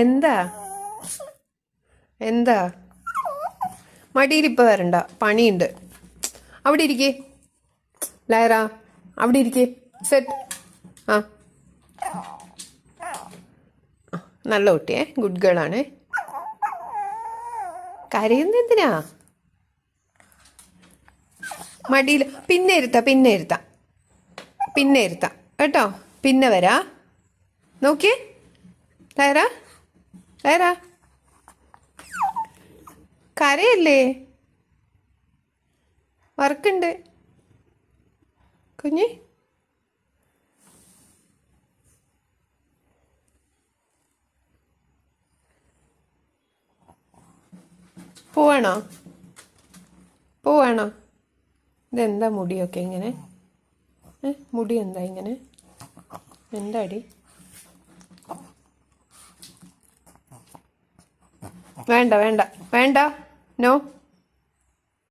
എന്താ എന്താ മടിയിലിപ്പോൾ വരണ്ട, പണിയുണ്ട്. അവിടെ ഇരിക്കേ ലയറ, അവിടെ ഇരിക്കേ. സെറ്റ്. ആ, നല്ല കുട്ടിയെ, ഗുഡ് ഗേൾ ആണ്. കരയുന്ന എന്തിനാ? മടിയിൽ പിന്നെ ഇരുത്താം, പിന്നെ ഇരുത്താം, പിന്നെ ഇരുത്താം കേട്ടോ. പിന്നെ വരാ. നോക്കിയേ ലയറ, ലയറ കരയല്ലേ? വർക്കുണ്ട് കുഞ്ഞി. പോവാണോ? പോവാണോ? ഇതെന്താ മുടിയൊക്കെ ഇങ്ങനെ? മുടി എന്താ ഇങ്ങനെ? എന്താടി? വേണ്ട വേണ്ട വേണ്ട, നോ.